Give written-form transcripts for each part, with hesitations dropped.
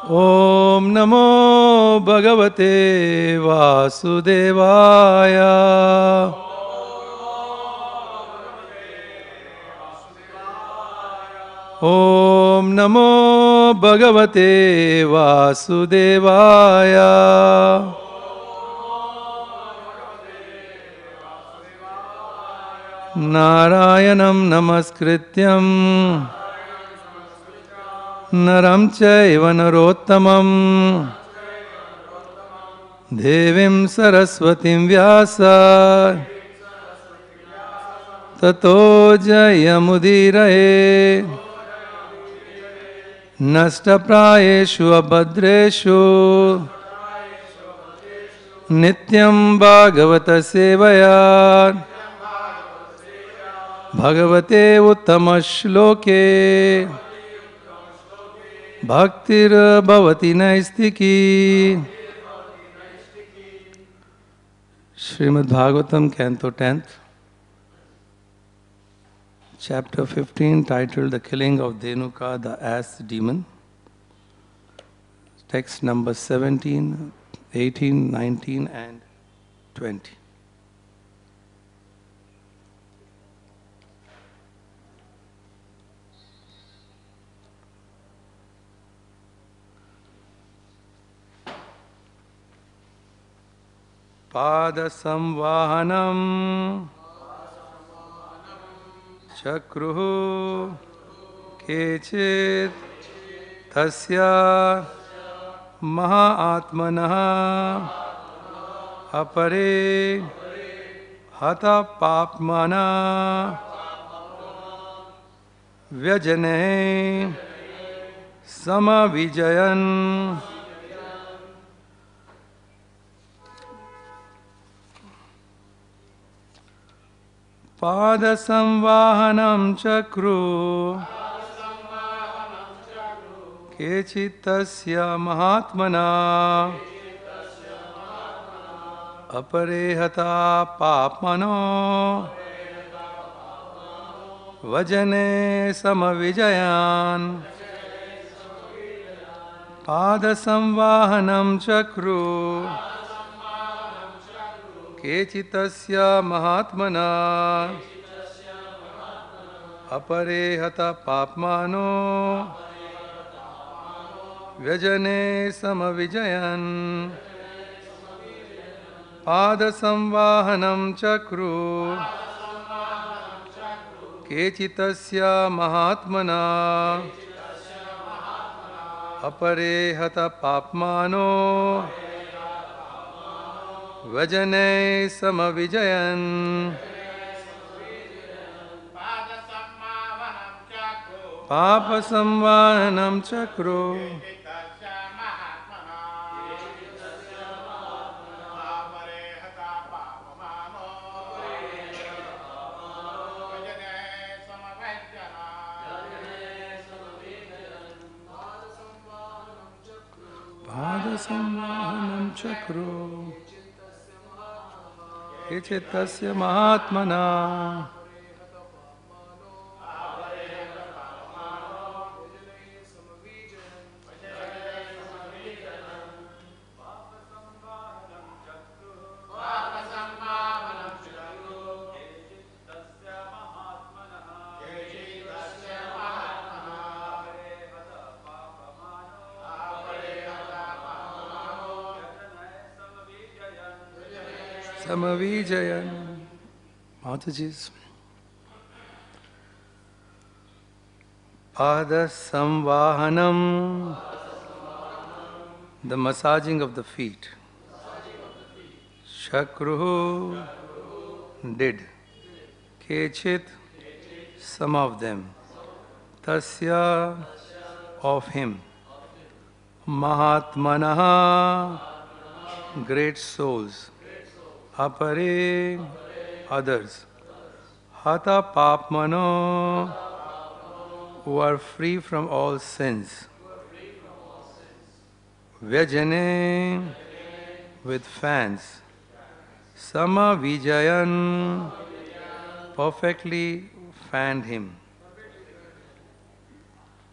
Om Namo Bhagavate Vasudevaya. Om Namo Bhagavate Vasudevaya. Narayanam Namaskrityam Naram Chaiva Narottamam Devim Saraswatim Vyasa Tato Jayamudiraye Nashtaprayeshu Abhadreshu Nityam Bhagavata Sevaya Bhagavate Uttamashloke Bhaktir Bhavati Naistiki. Srimad Bhagavatam, Canto 10th, Chapter 15, titled The Killing of Dhenuka, the Ass Demon. Text number 17, 18, 19 and 20. Padasamvahanam Chakruhu Kechit Tasya Mahatmanaha Apare Hata Papmana Vyajane Samavijayan. Padasamvahanam chakru Kechitasya Mahatmana Aparehata Papmano Vajane Samavijayan. Padasamvahanam chakru Kechitasya Mahatmana Aparehata Papmano Vyajane Samavijayan. Padasamvahanam chakru Kechitasya Mahatmana Aparehata Papmano Vajane Samavijayan. Papasamvahanam chakru Padasamvahanam chakru Kechitasya Mahatmana Samavijayan. Mataji's Padasamvahanam, the massaging of the feet. Chakruhu, did. Kechit, some of them. Tasya, of him. Mahatmanaha, great souls. Apare, others. Hata papmano, who are free from all sins. Vyajane, with fans. Sama Vijayan, perfectly fanned him.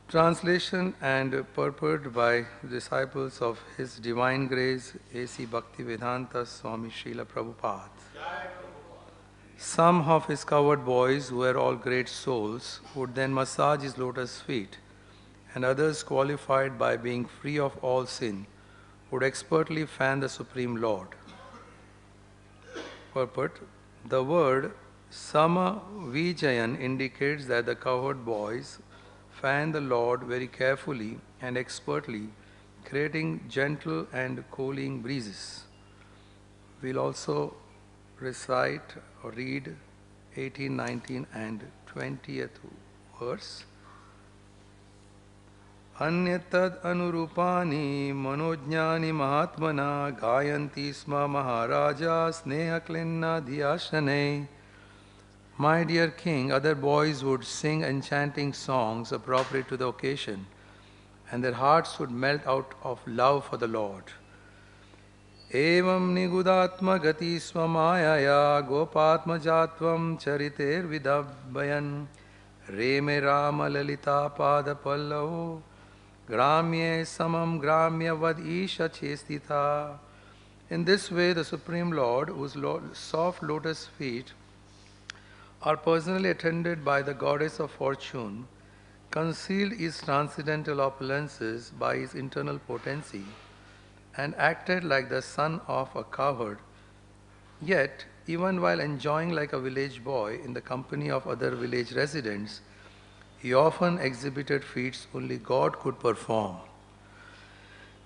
Translation and purport by disciples of His Divine Grace A.C. Bhaktivedanta Swami Prabhupada. Some of his cowherd boys, who were all great souls, would then massage his lotus feet, and others, qualified by being free of all sin, would expertly fan the Supreme Lord. Purport: the word Sama Vijayan indicates that the cowherd boys fan the Lord very carefully and expertly, creating gentle and cooling breezes. We'll also recite or read 18, 19 and 20th verse. Anyatad anurupani manojnani mahatmana gayanti sma maharaja sneha klinna dhyashane. My dear king, other boys would sing enchanting songs appropriate to the occasion, and their hearts would melt out of love for the Lord. Evam nigudatma gati swamayaya gopatma jatvam chariter vidabhayan reme rama lalita pada pallavo gramye samam gramya vad isha chestita. In this way, the Supreme Lord, whose soft lotus feet are personally attended by the goddess of fortune, concealed his transcendental opulences by his internal potency, and acted like the son of a cowherd. Yet, even while enjoying like a village boy in the company of other village residents, he often exhibited feats only God could perform.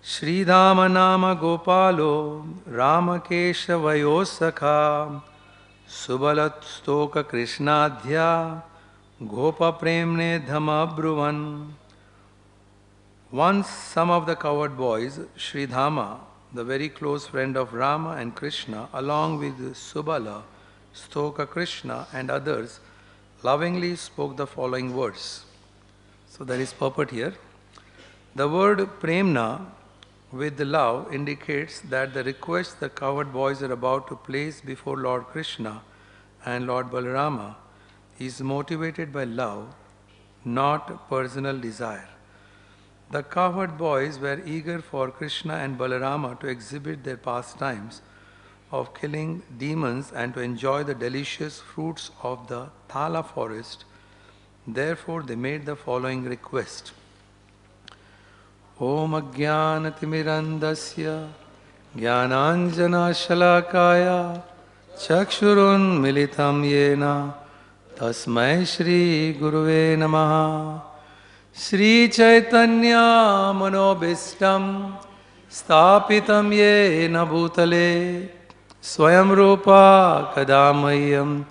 Shri Dama Nama Gopalo Rama Keshava Sakha Subalat Stoka Krishnadhya Gopa Premne Dhamma Bruvan. Once some of the cowherd boys, Sri Dhama, the very close friend of Rama and Krishna, along with Subala, Stoka Krishna and others, lovingly spoke the following words. So there is purport here. The word Premna, with love, indicates that the request the cowherd boys are about to place before Lord Krishna and Lord Balarama is motivated by love, not personal desire. The cowherd boys were eager for Krishna and Balarama to exhibit their pastimes of killing demons and to enjoy the delicious fruits of the Thala forest. Therefore, they made the following request. Om Ajnanatimirandasya Jnananjana Shalakaya Chakshurun Militam Yena Tasmai Shri Guruve Namaha. Shri Chaitanya Manobishtam Stapitam Yena Bhutale Swayam Rupa Kadamayam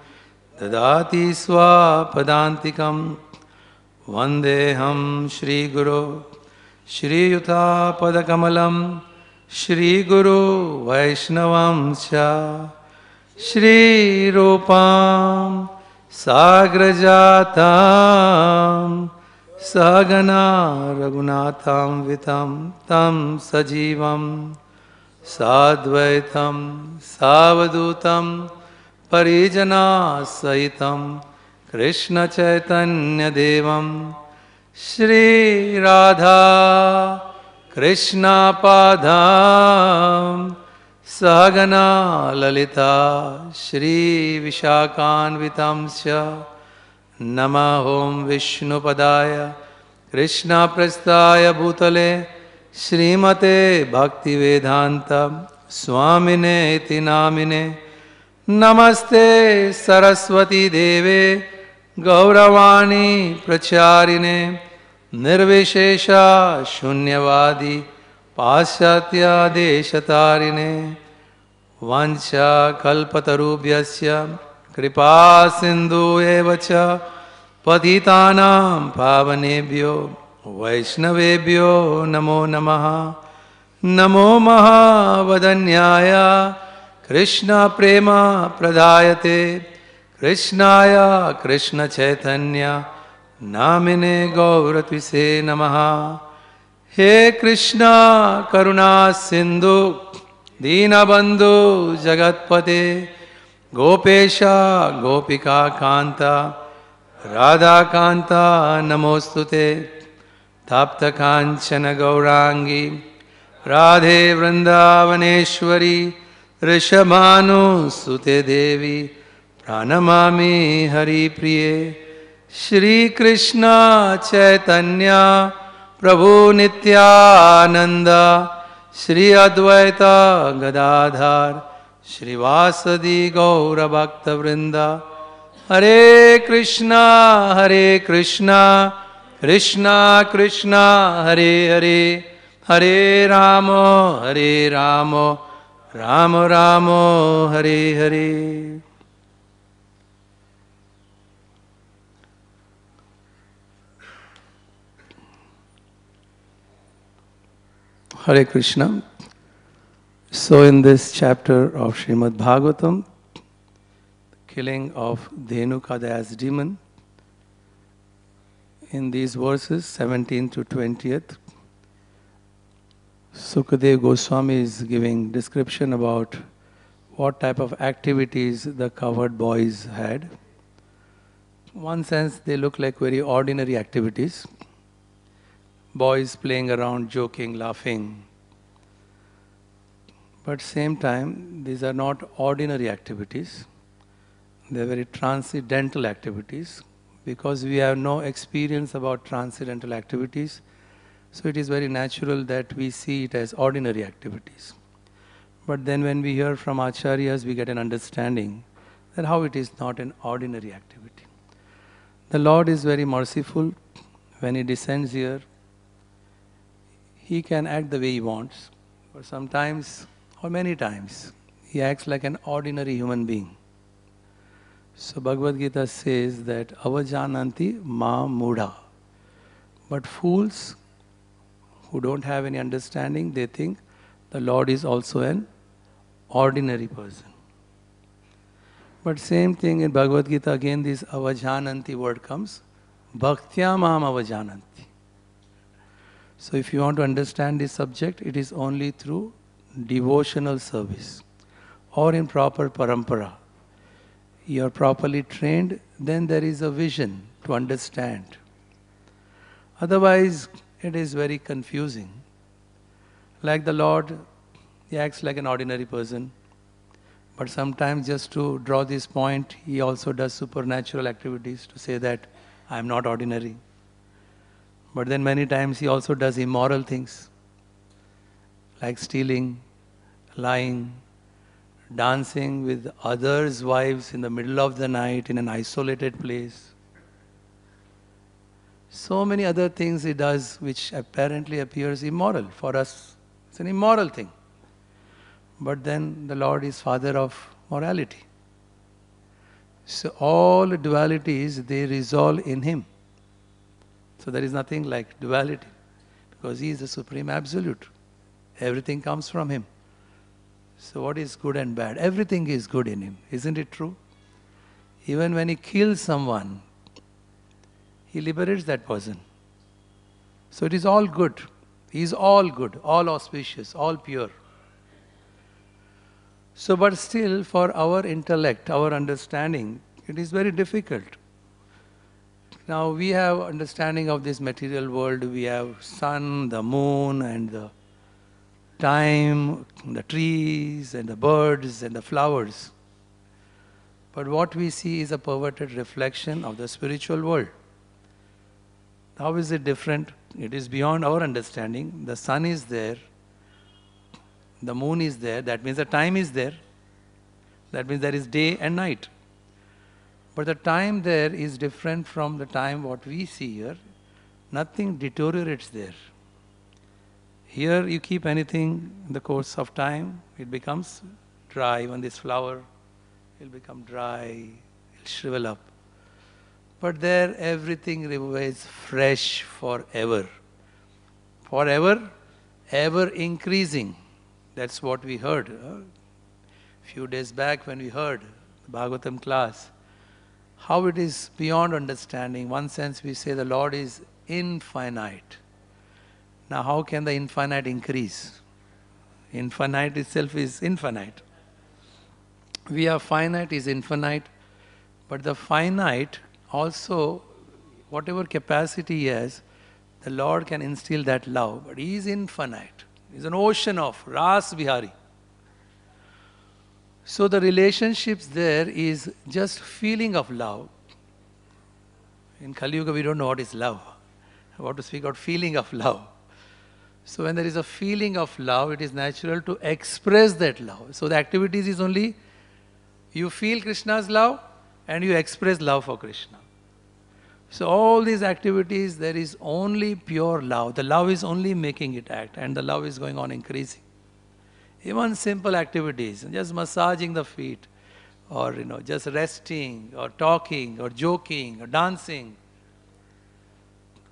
Dadati Swapadantikam Vandeham Shri Guru Shri Yuta Padakamalam Shri Guru Vaishnavam Cha Shri Rupam Sagrajatam Sagana Raghunatham Vitam Tam Sajivam Sadvaitam Savadutam Parijana Sahitam Krishna Chaitanya Devam Shri Radha Krishna Padam Sagana Lalita Shri Vishakhanvitam Sya Namahom Vishnu Padaya Krishna Prastaya Bhutale Srimate Bhaktivedanta Swamine Iti Namine Namaste Saraswati Deve Gauravani Pracharine Nirvishesha Shunyavadi Pasyatya Deshatarine Vancha Kalpatarubhyasya Kripa Sindhu Evacha Patitanam Pavanebhyo Vaishnavebhyo Namo Namaha. Namo Mahavadanyaya Krishna Prema Pradayate Krishnaya Krishna Chaitanya Namine Gauratvise Namaha. He Krishna Karuna Sindhu Dinabandhu Jagatpate Gopesha Gopika Kanta Radha Kanta Namostute. Tapta Kanchana Gaurangi Radhe Vrindavaneshwari Rishabhanu Sute Devi Pranamami Hari Priye Shri Krishna Chaitanya Prabhu Nityananda Shri Advaita Gadadhar Shri Vasadi Gaura Bhakta Vrinda Hare Krishna Krishna Krishna Hare Hare Hare Rama Rama Rama Hare Hare. Hare Krishna. So in this chapter of Srimad Bhagavatam, killing of Dhenuka the ass demon, in these verses 17 to 20th, Sukadeva Goswami is giving description about what type of activities the cowherd boys had. In one sense, they look like very ordinary activities. Boys playing around, joking, laughing. But same time, these are not ordinary activities. They are very transcendental activities. Because we have no experience about transcendental activities, so it is very natural that we see it as ordinary activities. But then when we hear from Acharyas, we get an understanding that how it is not an ordinary activity. The Lord is very merciful. When He descends here, He can act the way He wants. But sometimes, or many times, He acts like an ordinary human being. So Bhagavad Gita says that avajananti ma mudha. But fools who don't have any understanding, they think the Lord is also an ordinary person. But same thing in Bhagavad Gita, again this avajananti word comes, bhaktya mam avajananti. So if you want to understand this subject, it is only through devotional service or in proper parampara. You are properly trained, then there is a vision to understand. Otherwise, it is very confusing. Like the Lord, He acts like an ordinary person. But sometimes just to draw this point, He also does supernatural activities to say that I am not ordinary. But then many times He also does immoral things, like stealing, lying, dancing with others' wives in the middle of the night in an isolated place. So many other things He does which apparently appears immoral. For us, it's an immoral thing. But then the Lord is Father of morality. So all dualities, they resolve in Him. So there is nothing like duality, because He is the Supreme Absolute. Everything comes from Him. So what is good and bad? Everything is good in Him. Isn't it true? Even when He kills someone, He liberates that person. So it is all good. He is all good, all auspicious, all pure. So but still for our intellect, our understanding, it is very difficult. Now we have understanding of this material world. We have sun, the moon, and the time, the trees and the birds and the flowers. But what we see is a perverted reflection of the spiritual world. How is it different? It is beyond our understanding. The sun is there, the moon is there, that means the time is there. That means there is day and night. But the time there is different from the time what we see here. Nothing deteriorates there. Here you keep anything in the course of time, it becomes dry. Even this flower will become dry, it will shrivel up. But there everything remains fresh forever. Forever, ever increasing. That's what we heard. A few days back when we heard the Bhagavatam class, how it is beyond understanding. One sense we say the Lord is infinite. Now how can the infinite increase? Infinite itself is infinite. We are finite is infinite, but the finite also, whatever capacity he has, the Lord can instill that love, but He is infinite. He is an ocean of Ras Vihari. So the relationships there is just feeling of love. In Kali Yuga, we don't know what is love. What to speak about feeling of love. So when there is a feeling of love, it is natural to express that love. So the activities is only you feel Krishna's love and you express love for Krishna. So all these activities, there is only pure love. The love is only making it act, and the love is going on increasing. Even simple activities, just massaging the feet, or just resting, or talking, or joking, or dancing.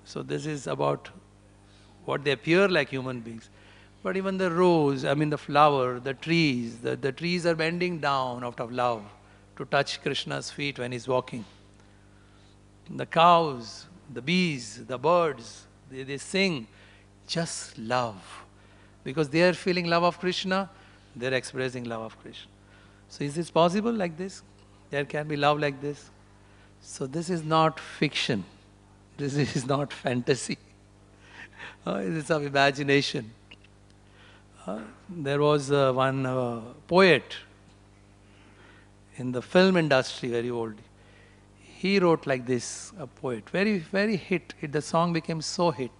So this is about what they appear like human beings. But even the rose, the flower, the trees are bending down out of love to touch Krishna's feet when he's walking. The cows, the bees, the birds, they sing just love. Because they are feeling love of Krishna, they are expressing love of Krishna. So is this possible like this? There can be love like this? So this is not fiction. This is not fantasy. This is of imagination. There was one poet in the film industry, very old. He wrote like this, a poet, very, very hit. The song became so hit.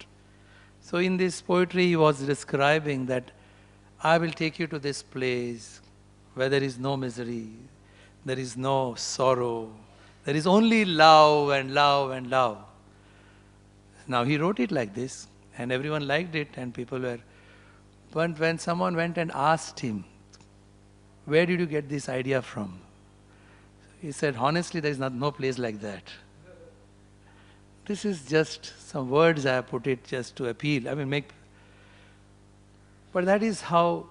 So in this poetry, he was describing that I will take you to this place where there is no misery, there is no sorrow, there is only love and love and love. Now he wrote it like this, and everyone liked it, and people were. But when someone went and asked him, where did you get this idea from? He said, honestly, there is no place like that. This is just some words I have put it just to appeal. But that is how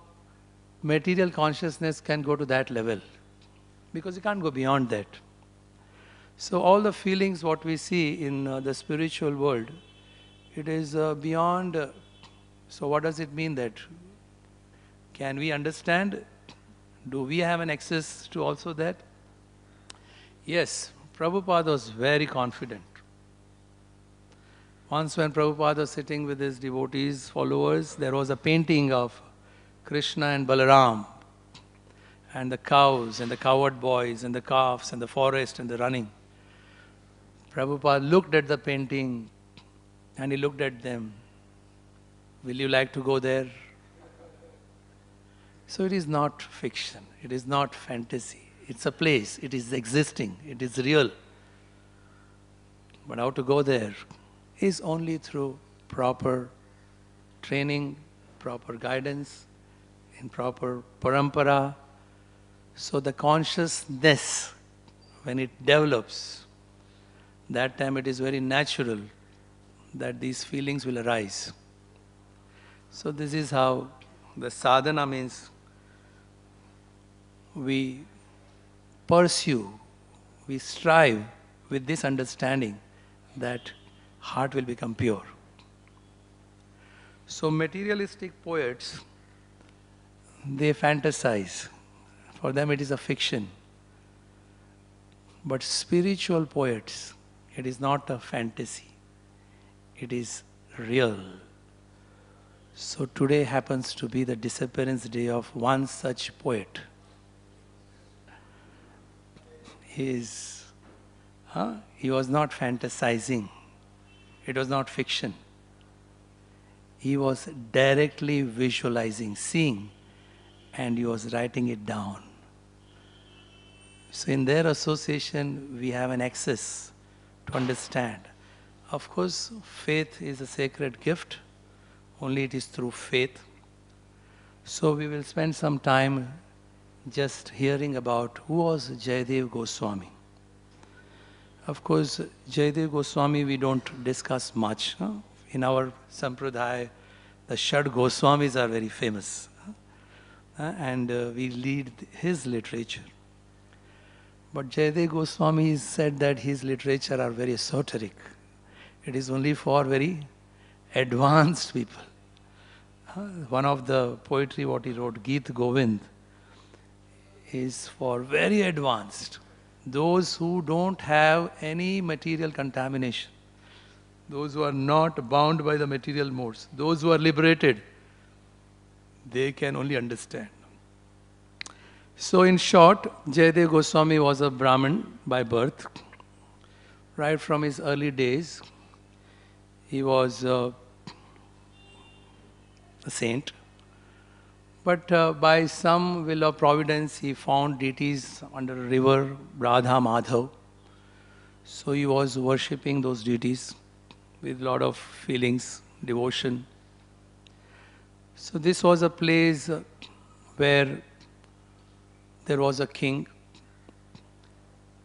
material consciousness can go to that level. Because you can't go beyond that. So all the feelings what we see in the spiritual world, it is beyond. So what does it mean that? Can we understand? Do we have an access to also that? Yes, Prabhupada was very confident. Once when Prabhupada was sitting with his devotees, followers, there was a painting of Krishna and Balaram, and the cows, and the cowherd boys, and the calves, and the forest, and the running. Prabhupada looked at the painting, and he looked at them. Will you like to go there? So it is not fiction, it is not fantasy. It's a place, it is existing, it is real. But how to go there is only through proper training, proper guidance, in proper parampara. So the consciousness, when it develops, that time it is very natural that these feelings will arise. So this is how the sadhana means we pursue, we strive with this understanding that heart will become pure. So materialistic poets, they fantasize. For them it is a fiction. But spiritual poets, it is not a fantasy. It is real. So today happens to be the disappearance day of one such poet. He was not fantasizing. It was not fiction. He was directly visualizing, seeing, and he was writing it down. So in their association, we have an access to understand. Of course, faith is a sacred gift. Only it is through faith. So we will spend some time just hearing about who was Jayadeva Goswami. Of course, Jayadeva Goswami we don't discuss much. In our Sampradaya, the Shad Goswamis are very famous. And we read his literature. But Jayadeva Goswami said that his literature are very esoteric. It is only for very advanced people. One of the poetry what he wrote, Geet Govind, is for very advanced. Those who don't have any material contamination. those who are not bound by the material modes, those who are liberated, they can only understand. So in short, Jayadeva Goswami was a Brahmin by birth. Right from his early days, he was a saint. But by some will of providence, he found deities under a river, Radha Madhav. So he was worshipping those deities with a lot of feelings, devotion. So this was a place where there was a king.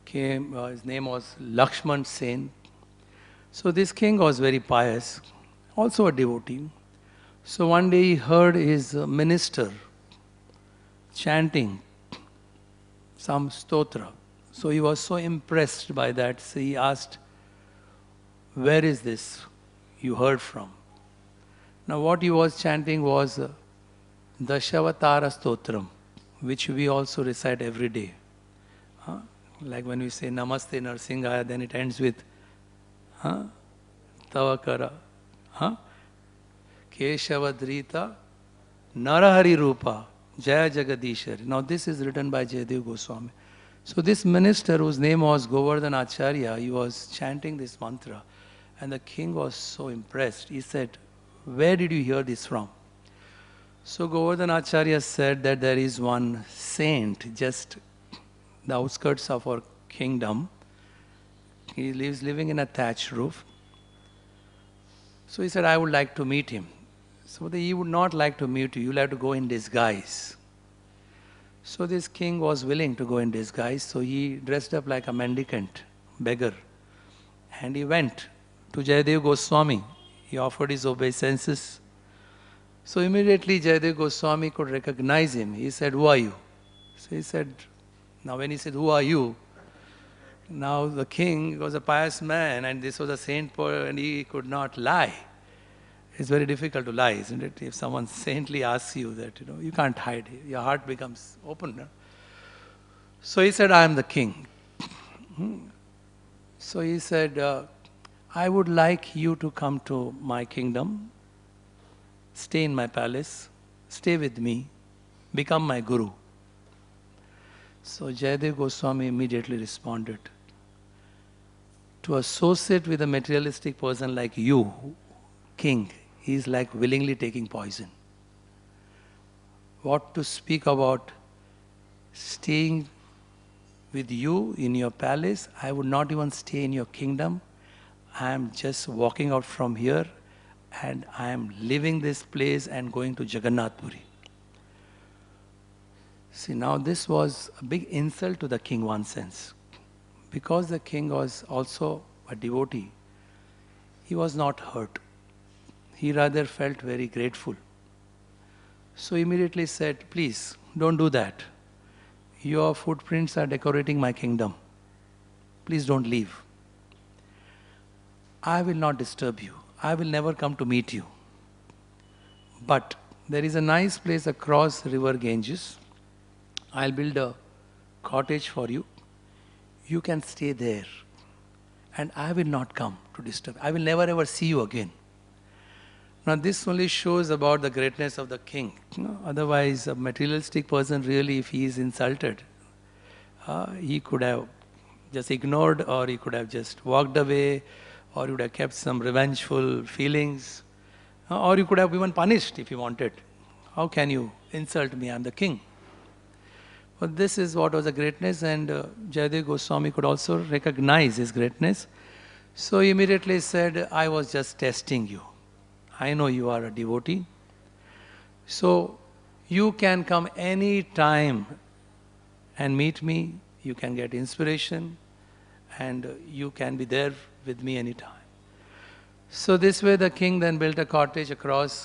His name was Lakshman Sen. So this king was very pious, also a devotee. So one day he heard his minister chanting some stotra. So he was so impressed by that, so he asked, "Where is this you heard from?" Now what he was chanting was Dashavatara Stotram, which we also recite every day. Like when we say Namaste Narsingaya, then it ends with Tavakara. Keshava Drita Narahari Rupa Jaya Jagadishari. Now this is written by Jayadeva Goswami. So this minister, whose name was Govardhan Acharya, he was chanting this mantra, and the king was so impressed. He said, "Where did you hear this from?" So Govardhan Acharya said that there is one saint just the outskirts of our kingdom. He is living in a thatched roof. So he said, "I would like to meet him." So he would not like to meet you. You'll have to go in disguise. So this king was willing to go in disguise. So he dressed up like a mendicant, beggar. And he went to Jayadeva Goswami. He offered his obeisances. So immediately Jayadeva Goswami could recognize him. He said, "Who are you?" So he said, now when he said, "Who are you?" Now the king was a pious man and this was a saint and he could not lie. It's very difficult to lie, isn't it? If someone saintly asks you that, you can't hide. Your heart becomes open. No? So he said, "I am the king." So he said, "I would like you to come to my kingdom, stay in my palace, stay with me, become my guru." So Jayadeva Goswami immediately responded, "To associate with a materialistic person like you, king, he is like willingly taking poison. What to speak about staying with you in your palace? I would not even stay in your kingdom. I am just walking out from here and I am leaving this place and going to Jagannath Puri." See, now this was a big insult to the king, one sense. Because the king was also a devotee, he was not hurt. He rather felt very grateful. So immediately said, "Please, don't do that. Your footprints are decorating my kingdom. Please don't leave. I will not disturb you. I will never come to meet you. But there is a nice place across river Ganges. I'll build a cottage for you. You can stay there. And I will not come to disturb. I will never ever see you again." Now this only shows about the greatness of the king. Otherwise, a materialistic person really, if he is insulted, he could have just ignored, or he could have just walked away, or he would have kept some revengeful feelings, or you could have even punished if he wanted. "How can you insult me? I am the king." But this is what was the greatness, and Jayadeva Goswami could also recognize his greatness. So he immediately said, "I was just testing you. I know you are a devotee. So you can come any time and meet me. You can get inspiration and you can be there with me anytime." So this way the king then built a cottage across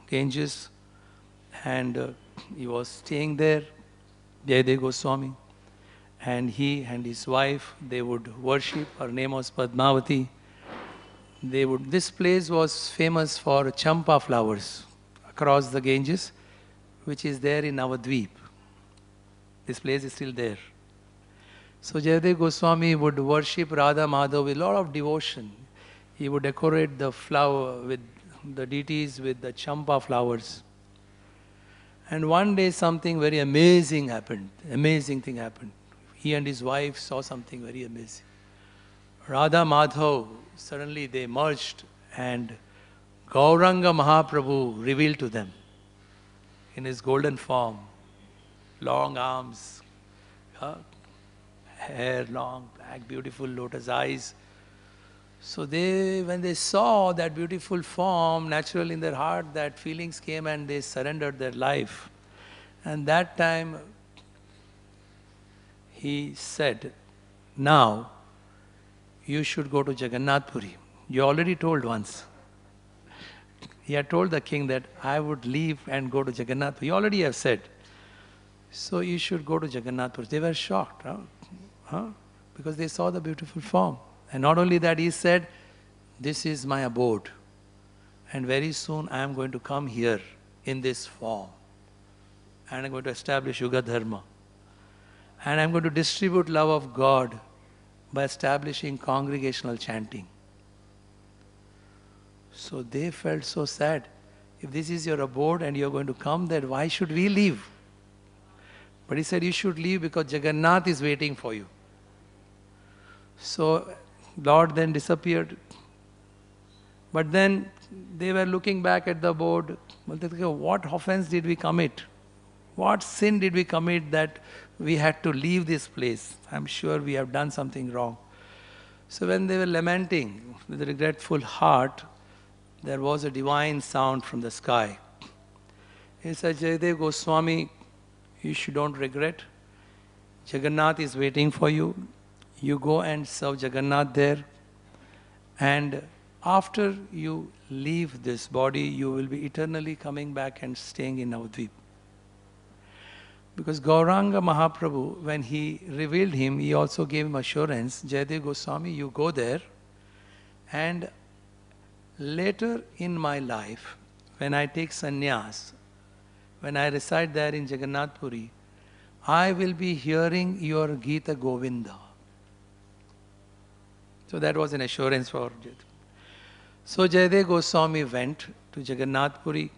Ganges and he was staying there, Jayadeva Goswami. And he and his wife, they would worship. Her name was Padmavati. This place was famous for champa flowers across the Ganges, which is there in Navadvip. This place is still there. So Jayadeva Goswami would worship Radha Madhav with a lot of devotion. he would decorate the flower with the deities with the champa flowers. And one day something very amazing happened. Amazing thing happened. He and his wife saw something very amazing. Radha Madhav, suddenly they merged and Gauranga Mahaprabhu revealed to them in his golden form, long arms, hair long, black, beautiful lotus eyes. So when they saw that beautiful form, naturally in their heart, that feelings came and they surrendered their life. And that time, he said, now, you should go to Jagannath Puri. You already told once. He had told the king that I would leave and go to Jagannath Puri. You already have said. So you should go to Jagannath Puri. They were shocked, because they saw the beautiful form. And not only that, he said, this is my abode. And very soon I am going to come here in this form. And I'm going to establish Yuga Dharma. And I'm going to distribute love of God by establishing congregational chanting. So they felt so sad. If this is your abode and you're going to come, then why should we leave? But he said, you should leave because Jagannath is waiting for you. So Lord then disappeared. But then they were looking back at the abode. What offense did we commit? What sin did we commit that we had to leave this place? I'm sure we have done something wrong. So when they were lamenting with a regretful heart, there was a divine sound from the sky. He said, Jayadeva Goswami, you don't regret. Jagannath is waiting for you. You go and serve Jagannath there. And after you leave this body, you will be eternally coming back and staying in Navadvip. Because Gauranga Mahaprabhu, when he revealed him, he also gave him assurance, Jayadeva Goswami, you go there, and later in my life, when I take sannyas, when I reside there in Jagannath Puri, I will be hearing your Gita Govinda. So that was an assurance for Jayadeva. So Jayadeva Goswami went to Jagannath Puri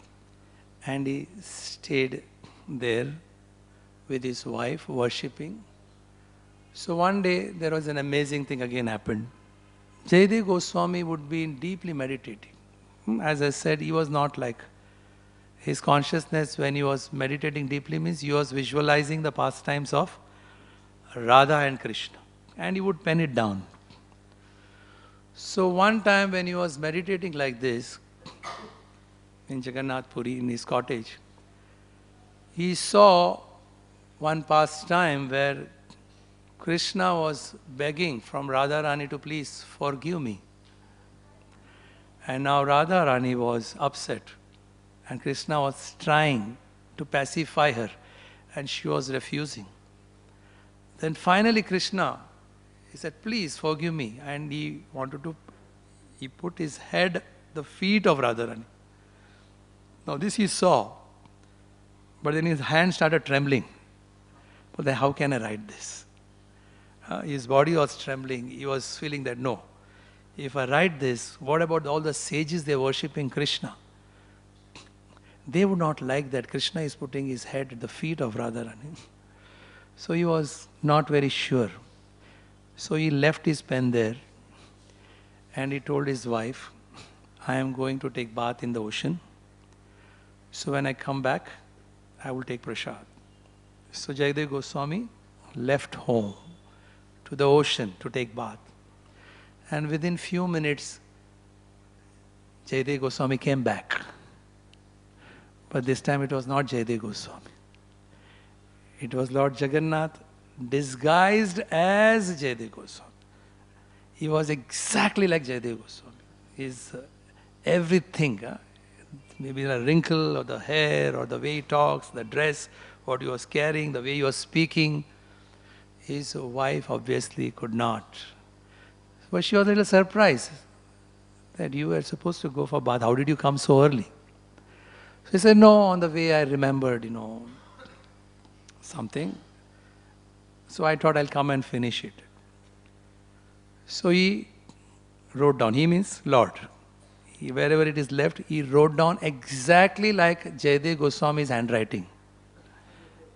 and he stayed there with his wife worshipping. So one day there was an amazing thing again happened. Jayadeva Goswami would be deeply meditating. As I said, he was not like his consciousness when he was meditating deeply means he was visualizing the pastimes of Radha and Krishna. And he would pen it down. So one time when he was meditating like this in Jagannath Puri in his cottage, he saw one pastime where Krishna was begging from Radharani to please forgive me. And now Radharani was upset and Krishna was trying to pacify her and she was refusing. Then finally Krishna, he said, please forgive me. And he put his head at the feet of Radharani. Now this he saw, but then his hand started trembling. But then how can I write this? His body was trembling. He was feeling that no, if I write this, what about all the sages they are worshipping Krishna? They would not like that Krishna is putting his head at the feet of Radharani. So he was not very sure. So he left his pen there and he told his wife, I am going to take bath in the ocean. So when I come back, I will take prasad. So Jayadeva Goswami left home to the ocean to take bath. And within few minutes, Jayadeva Goswami came back. But this time it was not Jayadeva Goswami. It was Lord Jagannath disguised as Jayadeva Goswami. He was exactly like Jayadeva Goswami. His everything, maybe a wrinkle or the hair or the way he talks, the dress, what he was carrying, the way he was speaking. His wife obviously could not. But she was a little surprised that you were supposed to go for bath. How did you come so early? So he said, no, on the way I remembered, something. So I thought I'll come and finish it. So he wrote down. He means Lord. Wherever it is left, he wrote down exactly like Jayadeva Goswami's handwriting.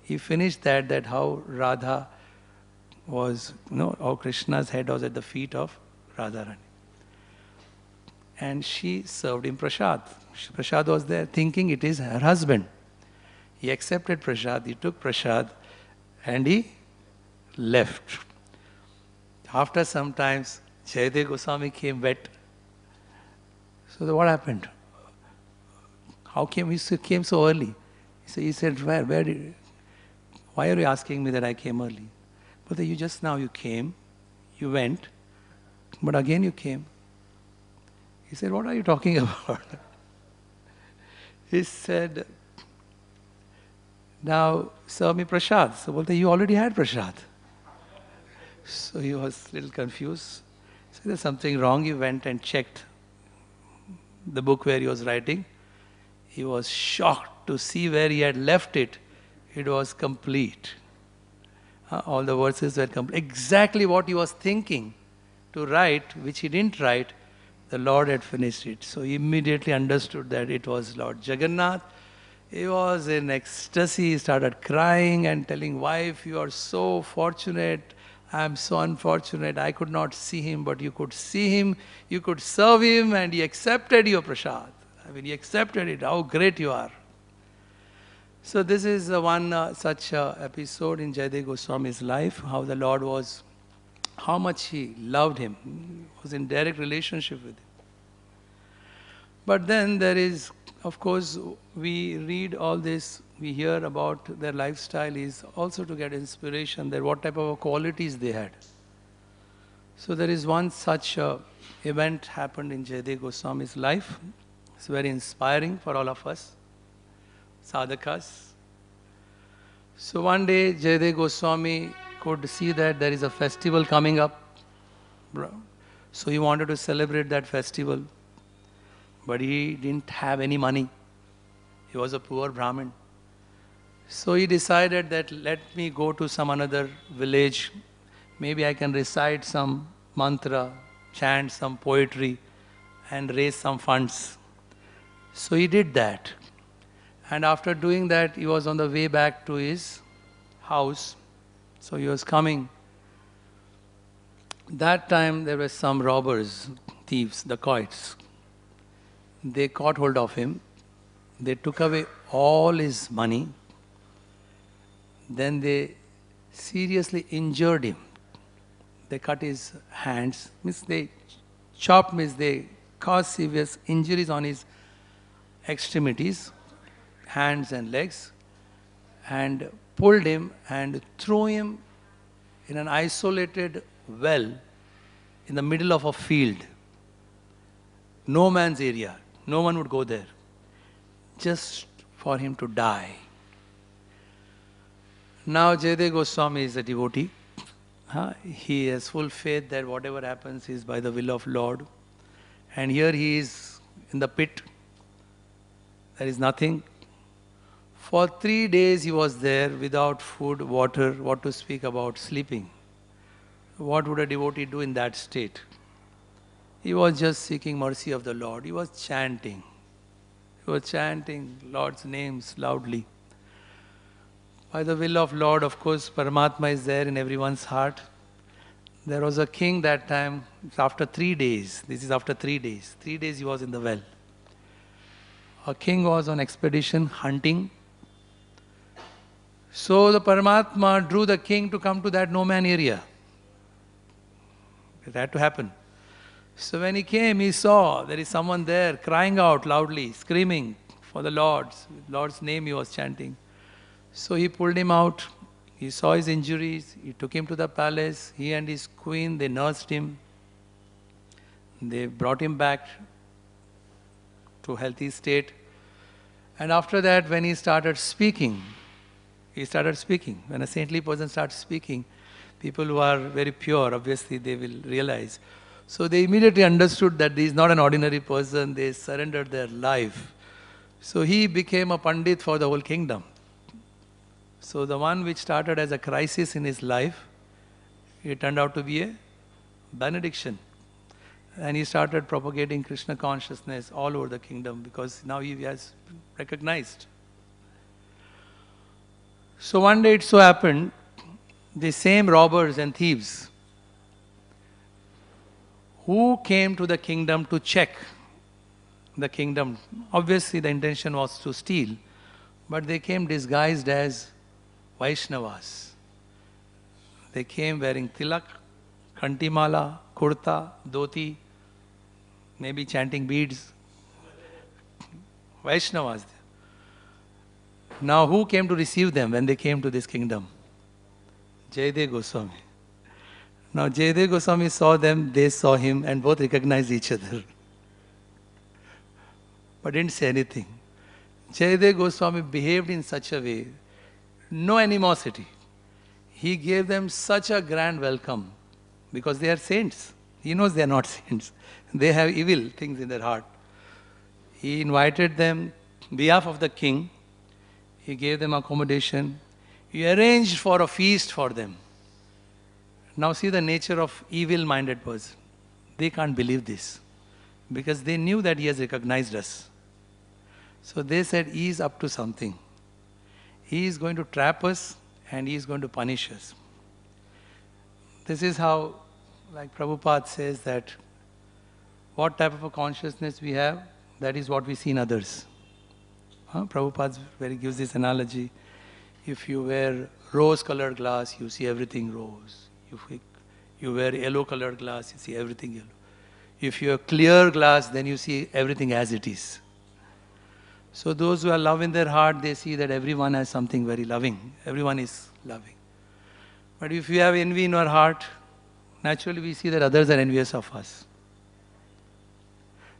He finished that how Radha was, how Krishna's head was at the feet of Radharani. And she served him prasad. Prasad was there, thinking it is her husband. He accepted prasad, he took prasad, and he left. After some times, Jayadeva Goswami came wet. So what happened? How came he came so early? He said, why are you asking me that I came early? But you just now you came, you went, but again you came. He said, what are you talking about? He said, now serve me prasad. So you already had prasad. So he was a little confused. He said, there's something wrong. He went and checked the book where he was writing. He was shocked to see where he had left it. It was complete. All the verses were complete. Exactly what he was thinking to write, which he didn't write, the Lord had finished it. So he immediately understood that it was Lord Jagannath. He was in ecstasy. He started crying and telling wife, you are so fortunate. I am so unfortunate. I could not see him, but you could see him. You could serve him, and he accepted your prasad. He accepted it. How great you are. So this is one such episode in Jayadeva Goswami's life, how the Lord was, how much he loved him. He was in direct relationship with him. But then there is, of course, we read all this, we hear about their lifestyle is also to get inspiration, that what type of qualities they had. So there is one such event happened in Jayadeva Goswami's life. It's very inspiring for all of us, sadhakas. So one day Jayadeva Goswami could see that there is a festival coming up. So he wanted to celebrate that festival. But he didn't have any money. He was a poor Brahmin. So he decided that let me go to some another village. Maybe I can recite some mantra, chant some poetry, and raise some funds. So he did that. And after doing that, he was on the way back to his house. So he was coming. That time there were some robbers, thieves, dacoits. They caught hold of him. They took away all his money. Then they seriously injured him. They cut his hands. Means they chopped, means they caused serious injuries on his extremities, hands and legs, and pulled him and threw him in an isolated well in the middle of a field. No man's area. No one would go there. Just for him to die. Now Jayadeva Goswami is a devotee. He has full faith that whatever happens is by the will of Lord. And here he is in the pit. There is nothing. For 3 days he was there without food, water, what to speak about sleeping. What would a devotee do in that state? He was just seeking mercy of the Lord. He was chanting. He was chanting Lord's names loudly. By the will of Lord, of course, Paramatma is there in everyone's heart. There was a king that time, after 3 days. This is after 3 days. 3 days he was in the well. A king was on expedition hunting. So the Paramatma drew the king to come to that no-man area. It had to happen. So when he came, he saw there is someone there crying out loudly, screaming for the Lord's name he was chanting. So he pulled him out. He saw his injuries. He took him to the palace. He and his queen, they nursed him. They brought him back to healthy state. And after that, when he started speaking, when a saintly person starts speaking, people who are very pure, obviously they will realize. So they immediately understood that he is not an ordinary person. They surrendered their life. So he became a Pandit for the whole kingdom. So the one which started as a crisis in his life, it turned out to be a benediction. and he started propagating Krishna consciousness all over the kingdom because now he has recognized. So one day it so happened, the same robbers and thieves who came to the kingdom to check the kingdom, obviously the intention was to steal, but they came disguised as Vaishnavas. They came wearing tilak, kantimala, kurta, dhoti, maybe chanting beads. Vaishnavas. Now who came to receive them when they came to this kingdom? Jayadeva Goswami. Now Jayadeva Goswami saw them, they saw him, and both recognized each other. But didn't say anything. Jayadeva Goswami behaved in such a way, no animosity. He gave them such a grand welcome because they are saints. He knows they are not saints. They have evil things in their heart. He invited them on behalf of the king. He gave them accommodation. He arranged for a feast for them. Now see the nature of evil-minded person. They can't believe this because they knew that he has recognized us. So they said, he is up to something. He is going to trap us and he is going to punish us. This is how, like Prabhupada says, that what type of a consciousness we have, that is what we see in others. Prabhupada gives this analogy. If you wear rose-colored glass, you see everything rose. If you wear yellow-colored glass, you see everything yellow. If you have clear glass, then you see everything as it is. So those who have love in their heart, they see that everyone has something very loving. Everyone is loving. But if you have envy in our heart, naturally we see that others are envious of us.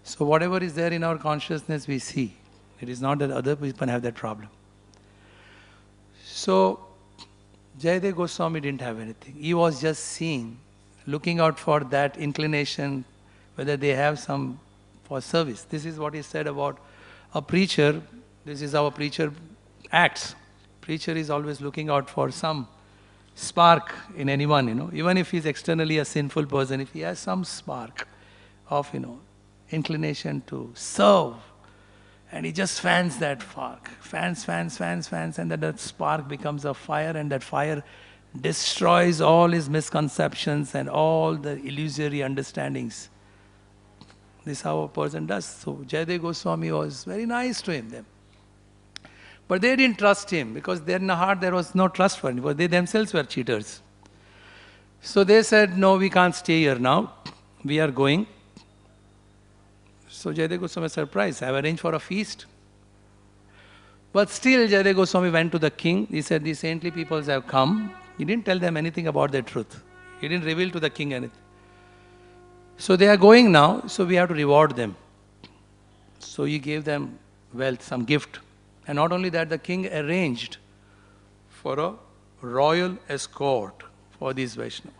So whatever is there in our consciousness, we see. It is not that other people have that problem. So Jayadeva Goswami didn't have anything. He was just seeing, looking out for that inclination, whether they have some for service. This is what he said about a preacher. This is how a preacher acts. Preacher is always looking out for some spark in anyone, Even if he's externally a sinful person, if he has some spark of, inclination to serve, and he just fans that spark, fans, and then that spark becomes a fire, and that fire destroys all his misconceptions and all the illusory understandings. This is how a person does. So Jayadeva Goswami was very nice to him. But they didn't trust him because in the heart there was no trust for him because they themselves were cheaters. So they said, no, we can't stay here now. We are going. So Jayadeva Goswami was surprised. I have arranged for a feast. But still Jayadeva Goswami went to the king. He said, these saintly peoples have come. He didn't tell them anything about their truth. He didn't reveal to the king anything. So they are going now, so we have to reward them. So he gave them wealth, some gift. And not only that, the king arranged for a royal escort for these Vaishnavas.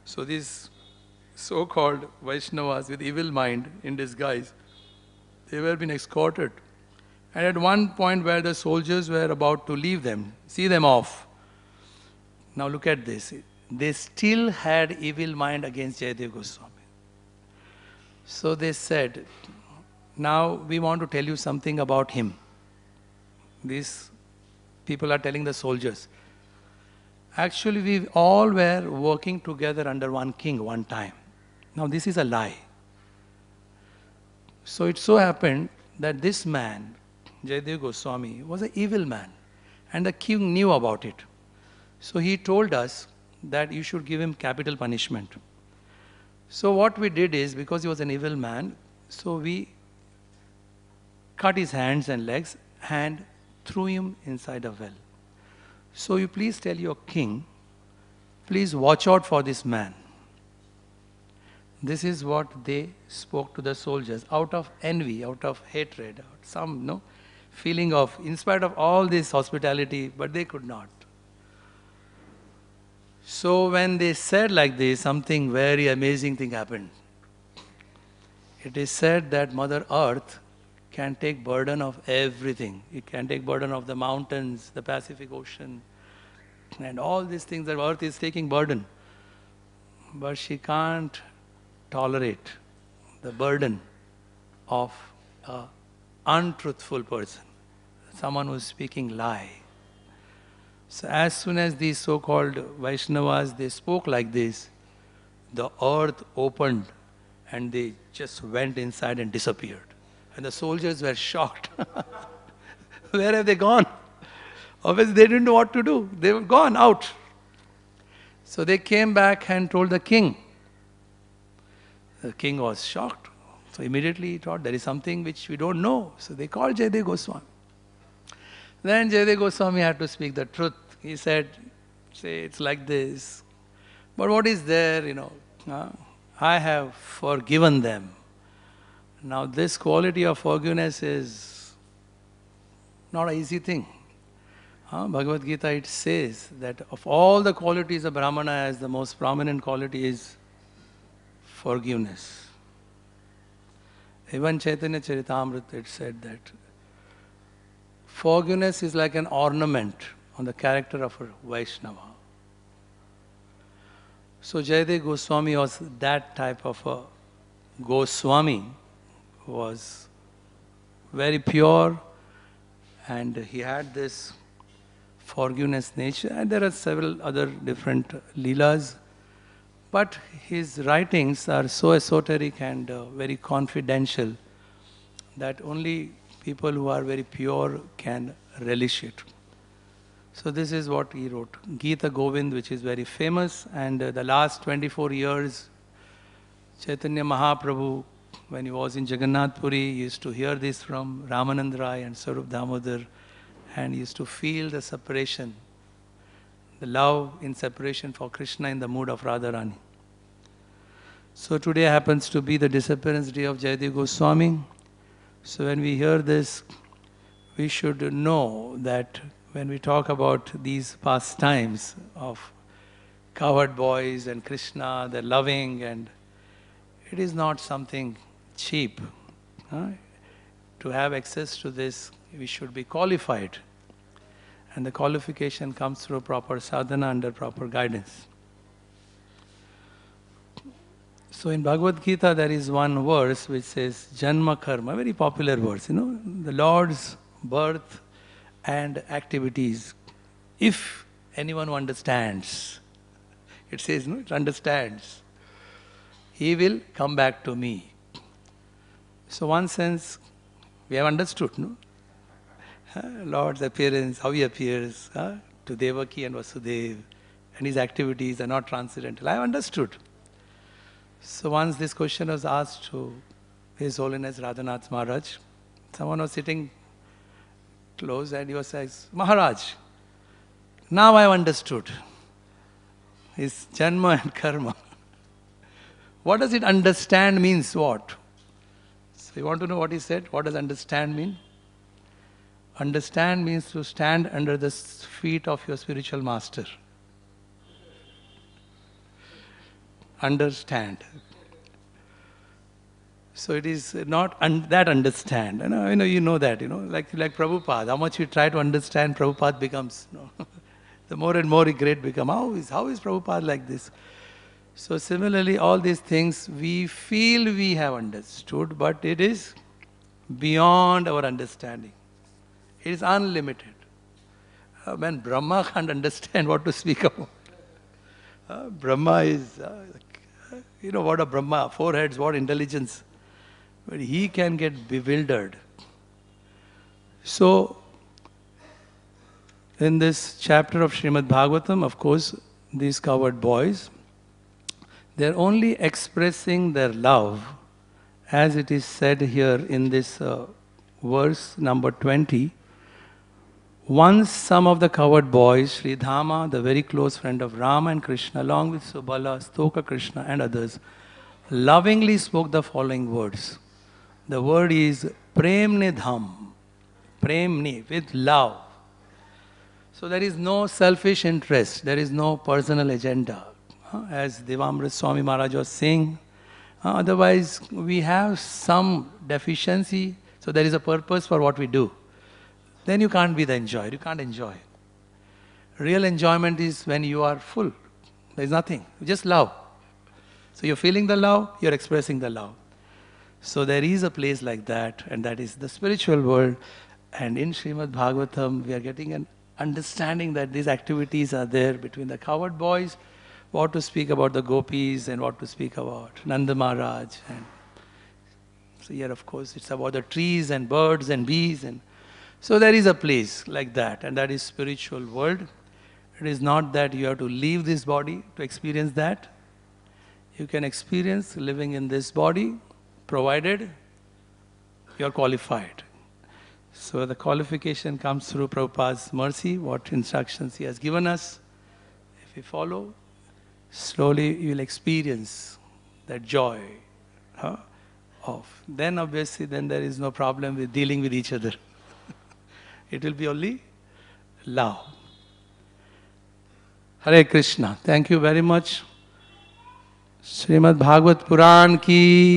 So these so-called Vaishnavas with evil mind in disguise, they were being escorted. And at one point where the soldiers were about to leave them, see them off. Now look at this. They still had evil mind against Jayadeva Goswami. So they said, now we want to tell you something about him. These people are telling the soldiers. Actually, we all were working together under one king one time. Now this is a lie. So it so happened that this man, Jayadeva Goswami, was an evil man. And the king knew about it. So he told us that you should give him capital punishment. So what we did is, because he was an evil man, so we cut his hands and legs and threw him inside a well. So you please tell your king, please watch out for this man. This is what they spoke to the soldiers out of envy, out of hatred, some feeling of, in spite of all this hospitality, but they could not. So when they said like this, something very amazing thing happened. It is said that Mother Earth can take burden of everything. It can take burden of the mountains, the Pacific Ocean, and all these things that Earth is taking burden. But she can't tolerate the burden of an untruthful person, someone who is speaking lie. So as soon as these so-called Vaishnavas, they spoke like this, the earth opened and they just went inside and disappeared. And the soldiers were shocked. Where have they gone? Obviously they didn't know what to do. They were gone out. So they came back and told the king. The king was shocked. So immediately he thought there is something which we don't know. So they called Jayadeva Goswami. Then Jayadeva Goswami had to speak the truth. He said, say it's like this. But what is there, I have forgiven them. Now this quality of forgiveness is not an easy thing. Bhagavad Gita, it says that of all the qualities of Brahmana has, the most prominent quality is forgiveness. Even Chaitanya Charitamrita, it said that forgiveness is like an ornament on the character of a Vaishnava. So Jayadeva Goswami was that type of a Goswami, was very pure, and he had this forgiveness nature, and there are several other different leelas, but his writings are so esoteric and very confidential that only people who are very pure can relish it. So this is what he wrote, Gita Govind, which is very famous, and the last 24 years Chaitanya Mahaprabhu, when he was in Jagannath Puri, he used to hear this from Ramanand Rai and Sarup Damodar, and he used to feel the separation, the love in separation for Krishna in the mood of Radharani. So today happens to be the disappearance day of Jayadeva Goswami. So when we hear this, we should know that when we talk about these pastimes of cowherd boys and Krishna, they're loving, and it is not something cheap. To have access to this, we should be qualified. And the qualification comes through proper sadhana under proper guidance. So in Bhagavad Gita, there is one verse which says, Janma Karma, very popular verse, the Lord's birth and activities. If anyone who understands, it says, it understands, he will come back to me. So one sense, we have understood, Lord's appearance, how he appears to Devaki and Vasudev, and his activities are not transcendental. I have understood. So once this question was asked to His Holiness Radhanath Maharaj, someone was sitting close and he was saying, Maharaj, now I have understood his janma and karma. What does it understand means what? So you want to know what he said? What does understand mean? Understand means to stand under the feet of your spiritual master. Understand. So it is not that understand. You know that, like Prabhupada. How much you try to understand, Prabhupada becomes, the more and more great become. How is Prabhupada like this? So similarly, all these things we feel we have understood, but it is beyond our understanding. It is unlimited. When Brahma can't understand what to speak about. Brahma is, what a Brahma, 4 heads, what intelligence. But he can get bewildered. So, in this chapter of Srimad Bhagavatam, of course, these cowherd boys, they are only expressing their love, as it is said here in this verse number 20. Once some of the cowherd boys, Sri Dhama, the very close friend of Rama and Krishna, along with Subala, Stoka Krishna and others, lovingly spoke the following words. The word is Premne Dham, Premne, with love. So there is no selfish interest, there is no personal agenda. As Devamrit Swami Maharaj was saying, otherwise we have some deficiency, so there is a purpose for what we do. Then you can't be the enjoyer, you can't enjoy. Real enjoyment is when you are full. There is nothing, just love. So you're feeling the love, you're expressing the love. So there is a place like that, and that is the spiritual world. And in Srimad Bhagavatam, we are getting an understanding that these activities are there between the cowherd boys, what to speak about the gopis and what to speak about Nanda Maharaj. And so here, of course, it's about the trees and birds and bees. And so there is a place like that, and that is spiritual world. It is not that you have to leave this body to experience that. You can experience living in this body, provided you are qualified. So the qualification comes through Prabhupada's mercy, what instructions he has given us. If we follow, slowly you will experience that joy of. Then obviously, then there is no problem with dealing with each other. It will be only love. Hare Krishna. Thank you very much. Srimad Bhagavat Puran ki